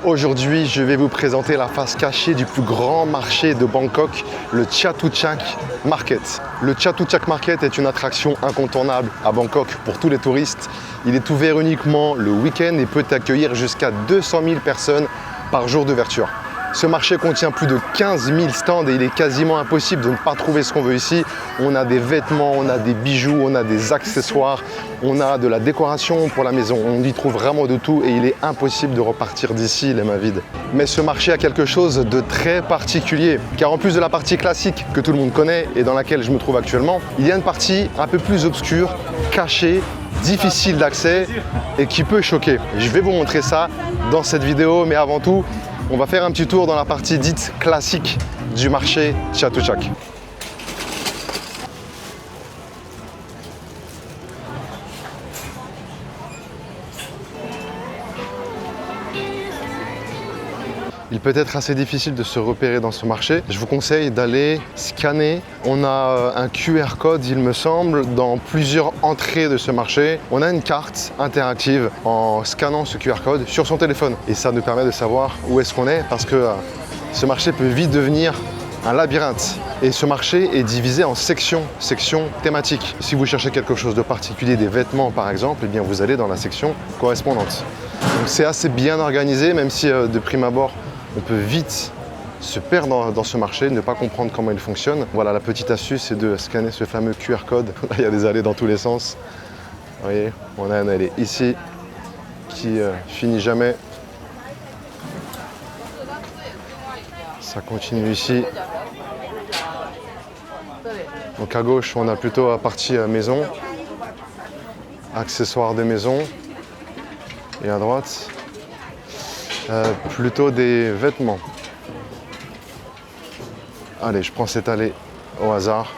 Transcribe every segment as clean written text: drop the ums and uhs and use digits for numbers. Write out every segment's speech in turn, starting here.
Aujourd'hui, je vais vous présenter la face cachée du plus grand marché de Bangkok, le Chatuchak Market. Le Chatuchak Market est une attraction incontournable à Bangkok pour tous les touristes. Il est ouvert uniquement le week-end et peut accueillir jusqu'à 200 000 personnes par jour d'ouverture. Ce marché contient plus de 15 000 stands et il est quasiment impossible de ne pas trouver ce qu'on veut ici. On a des vêtements, on a des bijoux, on a des accessoires, on a de la décoration pour la maison. On y trouve vraiment de tout et il est impossible de repartir d'ici les mains vides. Mais ce marché a quelque chose de très particulier, car en plus de la partie classique que tout le monde connaît et dans laquelle je me trouve actuellement, il y a une partie un peu plus obscure, cachée, difficile d'accès et qui peut choquer. Je vais vous montrer ça dans cette vidéo, mais avant tout, on va faire un petit tour dans la partie dite classique du marché Chatuchak. Il peut être assez difficile de se repérer dans ce marché. Je vous conseille d'aller scanner. On a un QR code, il me semble, dans plusieurs entrées de ce marché. On a une carte interactive en scannant ce QR code sur son téléphone. Et ça nous permet de savoir où est-ce qu'on est parce que ce marché peut vite devenir un labyrinthe. Et ce marché est divisé en sections thématiques. Si vous cherchez quelque chose de particulier, des vêtements par exemple, eh bien vous allez dans la section correspondante. Donc c'est assez bien organisé, même si de prime abord, on peut vite se perdre dans ce marché, ne pas comprendre comment il fonctionne. Voilà, la petite astuce, c'est de scanner ce fameux QR code. Là, il y a des allées dans tous les sens. Vous voyez, on a une allée ici qui finit jamais. Ça continue ici. Donc à gauche, on a plutôt la partie maison, accessoires de maison. Et à droite, plutôt des vêtements. Allez, je prends cette allée au hasard.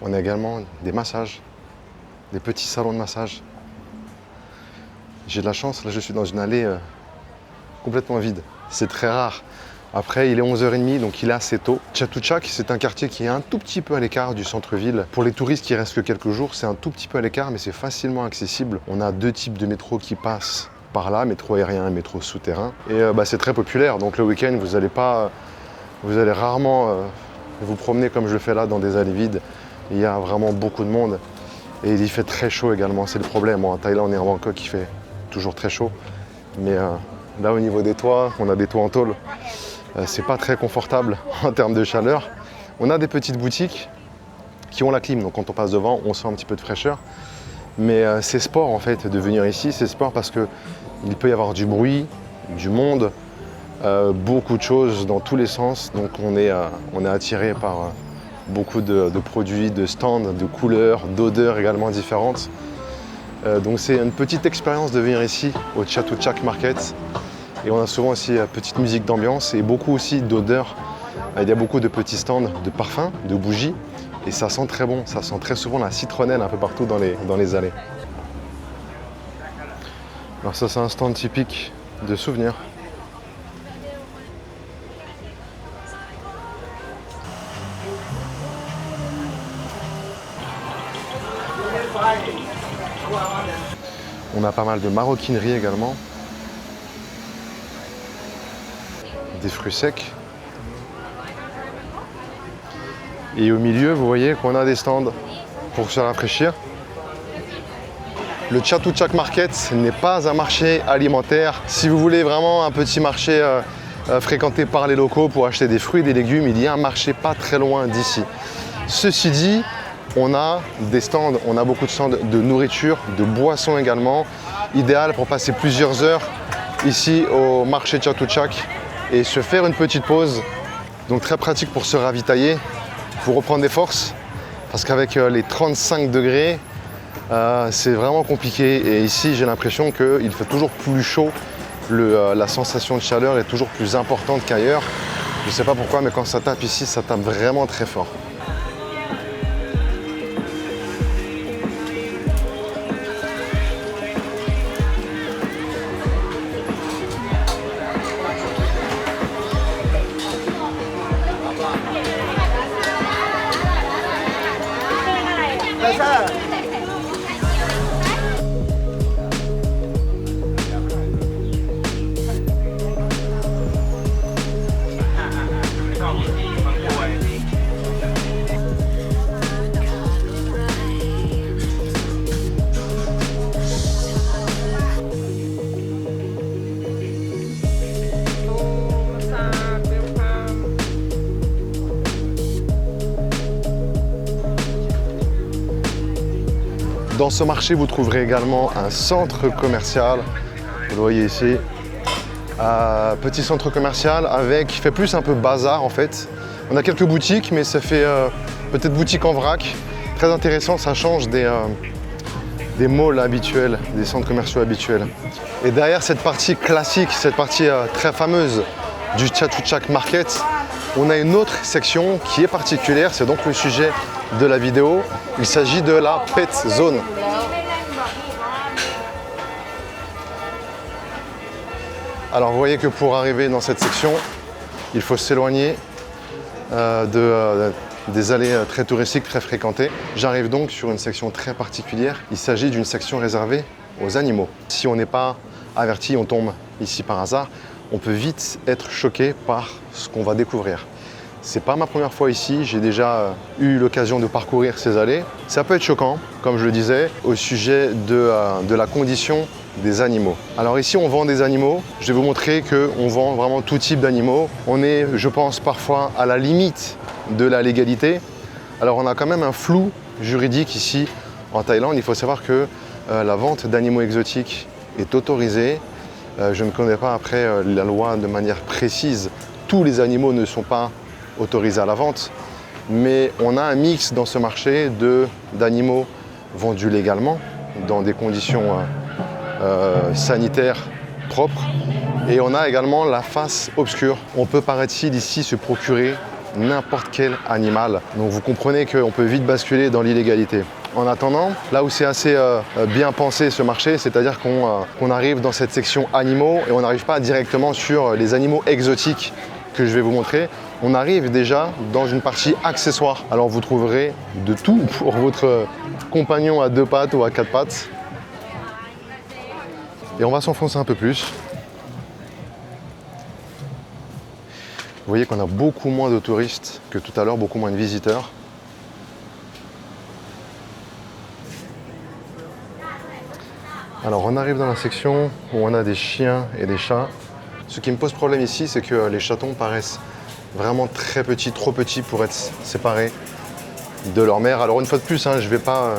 On a également des massages, des petits salons de massage. J'ai de la chance, là je suis dans une allée complètement vide. C'est très rare. Après, il est 11h30, donc il est assez tôt. Chatuchak, c'est un quartier qui est un tout petit peu à l'écart du centre-ville. Pour les touristes qui restent que quelques jours, c'est un tout petit peu à l'écart, mais c'est facilement accessible. On a deux types de métro qui passent par là, métro aérien et métro souterrain. Et c'est très populaire, donc le week-end, vous allez rarement vous promener comme je le fais là dans des allées vides. Il y a vraiment beaucoup de monde et il y fait très chaud également, c'est le problème. Bon, en Thaïlande et en Bangkok, il fait toujours très chaud. Mais là, au niveau des toits, on a des toits en tôle. C'est pas très confortable en termes de chaleur. On a des petites boutiques qui ont la clim, donc quand on passe devant, on sent un petit peu de fraîcheur. Mais c'est sport en fait de venir ici, c'est sport parce qu'il peut y avoir du bruit, du monde, beaucoup de choses dans tous les sens. Donc on est attiré par beaucoup de produits, de stands, de couleurs, d'odeurs également différentes. Donc c'est une petite expérience de venir ici au Chatuchak Market. Et on a souvent aussi petite musique d'ambiance et beaucoup aussi d'odeurs. Il y a beaucoup de petits stands de parfums, de bougies. Et ça sent très bon, ça sent très souvent la citronnelle un peu partout dans les allées. Alors ça, c'est un stand typique de souvenirs. On a pas mal de maroquinerie également. Des fruits secs. Et au milieu, vous voyez qu'on a des stands pour se rafraîchir. Le Chatuchak Market n'est pas un marché alimentaire. Si vous voulez vraiment un petit marché fréquenté par les locaux pour acheter des fruits et des légumes, il y a un marché pas très loin d'ici. Ceci dit, on a des stands, on a beaucoup de stands de nourriture, de boissons également. Idéal pour passer plusieurs heures ici au marché Chatuchak et se faire une petite pause. Donc très pratique pour se ravitailler, pour reprendre des forces. Parce qu'avec les 35 degrés, c'est vraiment compliqué. Et ici, j'ai l'impression qu'il fait toujours plus chaud. La sensation de chaleur est toujours plus importante qu'ailleurs. Je ne sais pas pourquoi, mais quand ça tape ici, ça tape vraiment très fort. Dans ce marché, vous trouverez également un centre commercial. Vous le voyez ici. Petit centre commercial qui fait plus un peu bazar en fait. On a quelques boutiques, mais ça fait peut-être boutique en vrac. Très intéressant, ça change des malls habituels, des centres commerciaux habituels. Et derrière cette partie classique, cette partie très fameuse du Chatuchak Market, on a une autre section qui est particulière, c'est donc le sujet de la vidéo. Il s'agit de la Pet Zone. Alors vous voyez que pour arriver dans cette section, il faut s'éloigner des allées très touristiques, très fréquentées. J'arrive donc sur une section très particulière. Il s'agit d'une section réservée aux animaux. Si on n'est pas averti, on tombe ici par hasard, on peut vite être choqué par ce qu'on va découvrir. C'est pas ma première fois ici, j'ai déjà eu l'occasion de parcourir ces allées. Ça peut être choquant, comme je le disais, au sujet de la condition des animaux. Alors ici, on vend des animaux. Je vais vous montrer qu'on vend vraiment tout type d'animaux. On est, je pense, parfois à la limite de la légalité. Alors on a quand même un flou juridique ici en Thaïlande. Il faut savoir que la vente d'animaux exotiques est autorisée. Je ne connais pas après la loi de manière précise. Tous les animaux ne sont pas autorisés à la vente, mais on a un mix dans ce marché d'animaux vendus légalement dans des conditions sanitaires propres, et on a également la face obscure. On peut, paraît-il, ici se procurer n'importe quel animal, donc vous comprenez qu'on peut vite basculer dans l'illégalité. En attendant, là où c'est assez bien pensé ce marché, c'est-à-dire qu'on arrive dans cette section animaux et on n'arrive pas directement sur les animaux exotiques que je vais vous montrer. On arrive déjà dans une partie accessoires. Alors vous trouverez de tout pour votre compagnon à 2 pattes ou à 4 pattes. Et on va s'enfoncer un peu plus. Vous voyez qu'on a beaucoup moins de touristes que tout à l'heure, beaucoup moins de visiteurs. Alors on arrive dans la section où on a des chiens et des chats. Ce qui me pose problème ici, c'est que les chatons paraissent vraiment très petits, trop petits pour être séparés de leur mère. Alors une fois de plus, je ne vais pas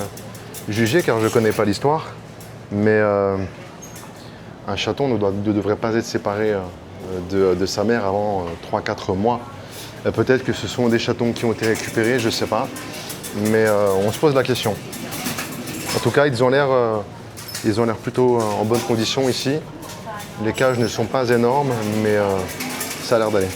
juger car je ne connais pas l'histoire, mais un chaton ne devrait pas être séparé de sa mère avant 3-4 mois. Peut-être que ce sont des chatons qui ont été récupérés, je ne sais pas, mais on se pose la question. En tout cas, ils ont l'air plutôt en bonne condition ici. Les cages ne sont pas énormes, mais ça a l'air d'aller.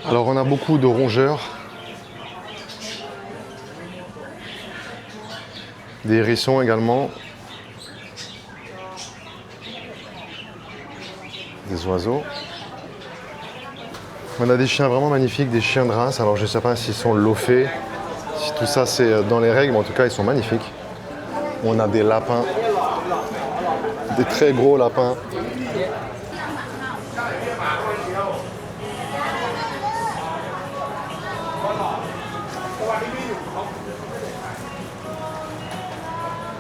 Alors on a beaucoup de rongeurs, des hérissons également, des oiseaux. On a des chiens vraiment magnifiques, des chiens de race. Alors je ne sais pas s'ils sont lofés, si tout ça c'est dans les règles, mais en tout cas ils sont magnifiques. On a des lapins, des très gros lapins.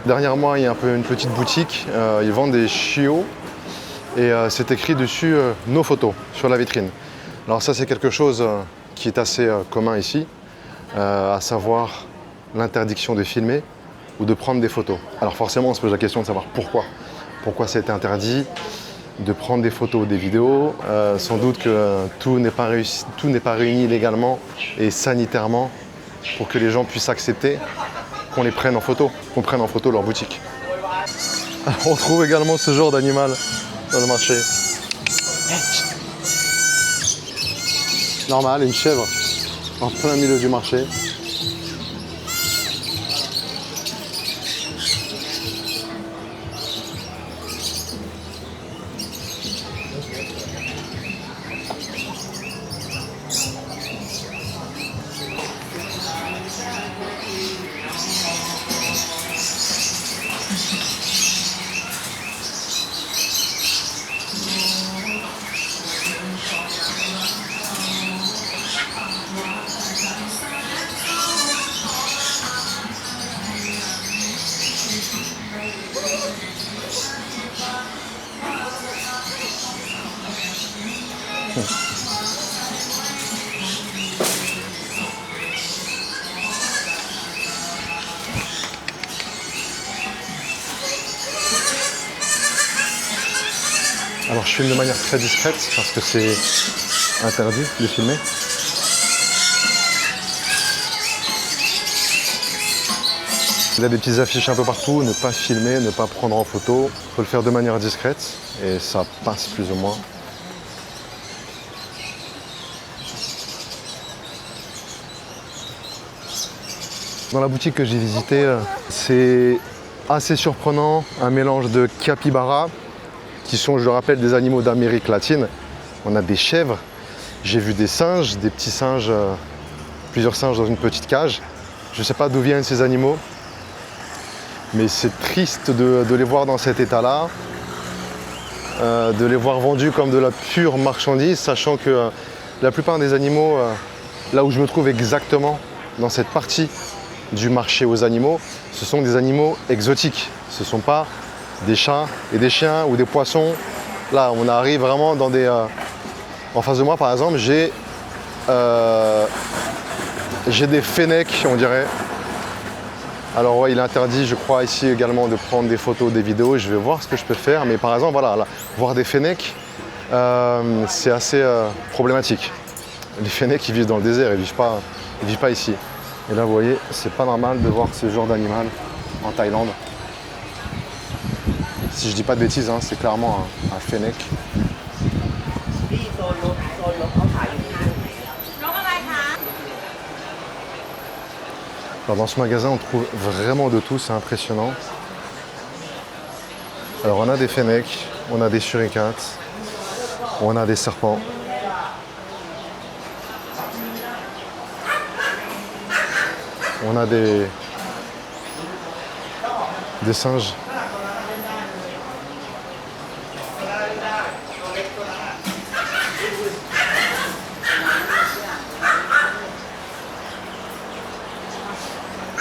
Derrière moi, il y a une petite boutique. Ils vendent des chiots et c'est écrit dessus nos photos sur la vitrine. Alors ça, c'est quelque chose qui est assez commun ici, à savoir l'interdiction de filmer ou de prendre des photos. Alors forcément, on se pose la question de savoir pourquoi. Pourquoi c'est interdit de prendre des photos ou des vidéos. Sans doute que tout n'est pas réuni légalement et sanitairement pour que les gens puissent accepter qu'on les prenne en photo, qu'on prenne en photo leur boutique. On trouve également ce genre d'animal dans le marché. Normal, une chèvre en plein milieu du marché. Alors je filme de manière très discrète parce que c'est interdit de filmer. Il y a des petites affiches un peu partout, ne pas filmer, ne pas prendre en photo. Il faut le faire de manière discrète et ça passe plus ou moins. Dans la boutique que j'ai visitée, c'est assez surprenant, un mélange de capybara, qui sont, je le rappelle, des animaux d'Amérique latine. On a des chèvres, j'ai vu des singes, des petits singes, plusieurs singes dans une petite cage. Je ne sais pas d'où viennent ces animaux, mais c'est triste de les voir dans cet état-là, de les voir vendus comme de la pure marchandise, sachant que la plupart des animaux, là où je me trouve exactement, dans cette partie du marché aux animaux, ce sont des animaux exotiques. Ce ne sont pas des chats et des chiens ou des poissons. Là, on arrive vraiment dans des... En face de moi, par exemple, j'ai des fennecs, on dirait. Alors ouais, il est interdit, je crois, ici également de prendre des photos, des vidéos. Je vais voir ce que je peux faire. Mais par exemple, voilà, là, voir des fennecs, c'est assez problématique. Les fennecs, ils vivent dans le désert, ils ne vivent pas ici. Et là, vous voyez, c'est pas normal de voir ce genre d'animal en Thaïlande. Si je dis pas de bêtises, hein, c'est clairement un fennec. Alors dans ce magasin, on trouve vraiment de tout, c'est impressionnant. Alors on a des fennecs, on a des suricates, on a des serpents. On a des singes.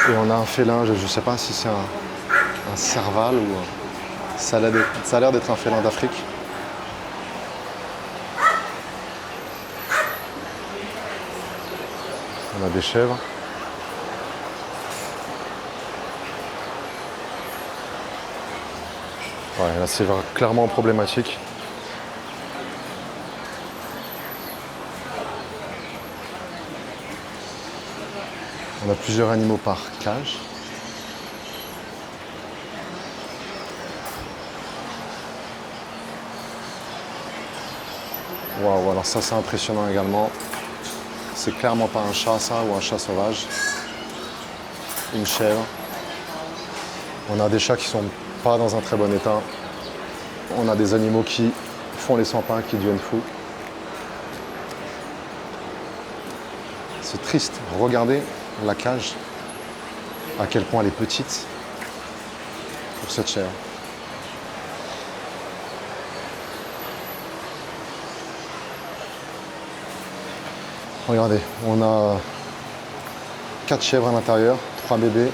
Et on a un félin, je ne sais pas si c'est un serval ou ça a l'air d'être un félin d'Afrique. On a des chèvres. Ouais, là c'est clairement problématique. On a plusieurs animaux par cage. Waouh, alors ça c'est impressionnant également. C'est clairement pas un chat ça ou un chat sauvage. Une chèvre. On a des chats qui sont pas dans un très bon état. On a des animaux qui font les 100 pas, qui deviennent fous. C'est triste. Regardez la cage, à quel point elle est petite pour cette chèvre. Regardez, on a 4 chèvres à l'intérieur, 3 bébés.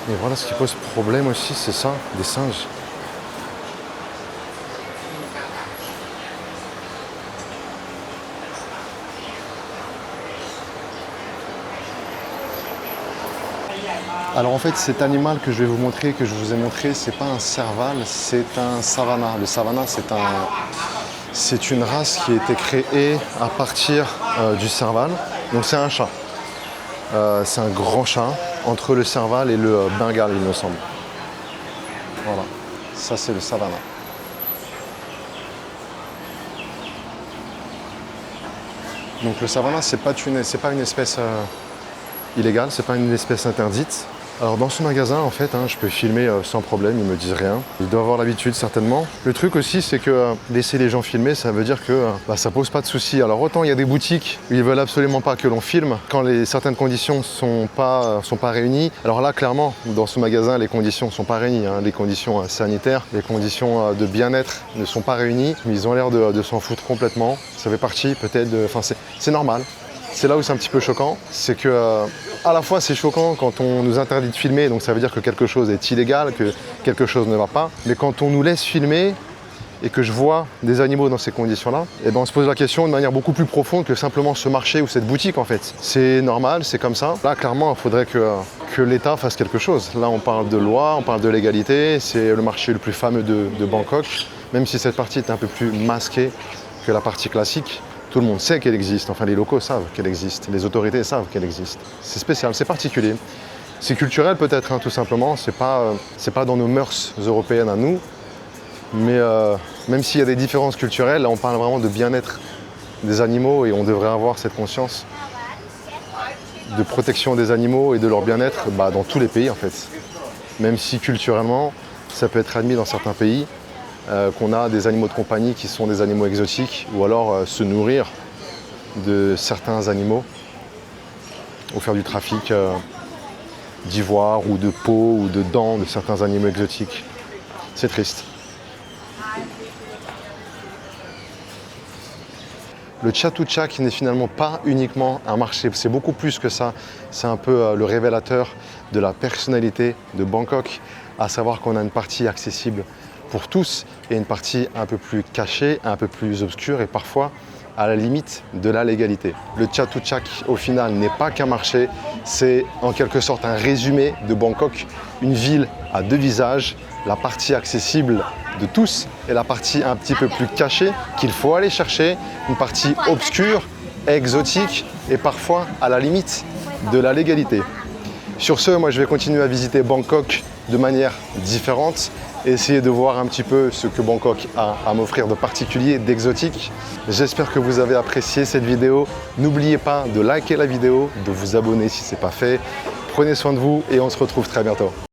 Et voilà ce qui pose problème aussi, c'est ça, des singes. Alors en fait, cet animal que je vais vous montrer, que je vous ai montré, c'est pas un serval, c'est un savana. Le savana, c'est une race qui a été créée à partir du serval. Donc c'est un chat. C'est un grand chat entre le serval et le bengale, il me semble. Voilà, ça c'est le savana. Donc le savana, c'est pas une espèce illégale, c'est pas une espèce interdite. Alors dans ce magasin, en fait, je peux filmer sans problème, ils me disent rien. Ils doivent avoir l'habitude certainement. Le truc aussi, c'est que laisser les gens filmer, ça veut dire que ça pose pas de soucis. Alors autant il y a des boutiques où ils veulent absolument pas que l'on filme quand certaines conditions sont pas réunies. Alors là, clairement, dans ce magasin, les conditions sont pas réunies. Les conditions sanitaires, les conditions de bien-être ne sont pas réunies. Mais ils ont l'air de s'en foutre complètement. Ça fait partie peut-être de... Enfin, c'est normal. c'est là où c'est un petit peu choquant. C'est que à la fois c'est choquant quand on nous interdit de filmer, donc ça veut dire que quelque chose est illégal, que quelque chose ne va pas. Mais quand on nous laisse filmer et que je vois des animaux dans ces conditions-là, eh ben on se pose la question de manière beaucoup plus profonde que simplement ce marché ou cette boutique en fait. C'est normal, c'est comme ça. Là, clairement, il faudrait que l'État fasse quelque chose. Là, on parle de loi, on parle de légalité. C'est le marché le plus fameux de Bangkok, même si cette partie est un peu plus masquée que la partie classique. Tout le monde sait qu'elle existe, enfin les locaux savent qu'elle existe, les autorités savent qu'elle existe. C'est spécial, c'est particulier. C'est culturel peut-être, hein, tout simplement, c'est pas dans nos mœurs européennes à nous, mais même s'il y a des différences culturelles, là on parle vraiment de bien-être des animaux et on devrait avoir cette conscience de protection des animaux et de leur bien-être dans tous les pays en fait. Même si culturellement, ça peut être admis dans certains pays, qu'on a des animaux de compagnie qui sont des animaux exotiques ou alors se nourrir de certains animaux ou faire du trafic d'ivoire ou de peau ou de dents de certains animaux exotiques. C'est triste. Le Chatuchak n'est finalement pas uniquement un marché, c'est beaucoup plus que ça. C'est un peu le révélateur de la personnalité de Bangkok, à savoir qu'on a une partie accessible pour tous et une partie un peu plus cachée, un peu plus obscure et parfois à la limite de la légalité. Le Chatuchak au final n'est pas qu'un marché, c'est en quelque sorte un résumé de Bangkok, une ville à deux visages, la partie accessible de tous et la partie un petit peu plus cachée qu'il faut aller chercher, une partie obscure, exotique et parfois à la limite de la légalité. Sur ce, moi je vais continuer à visiter Bangkok de manière différente, essayer de voir un petit peu ce que Bangkok a à m'offrir de particulier, d'exotique. J'espère que vous avez apprécié cette vidéo. N'oubliez pas de liker la vidéo, de vous abonner si ce n'est pas fait. Prenez soin de vous et on se retrouve très bientôt.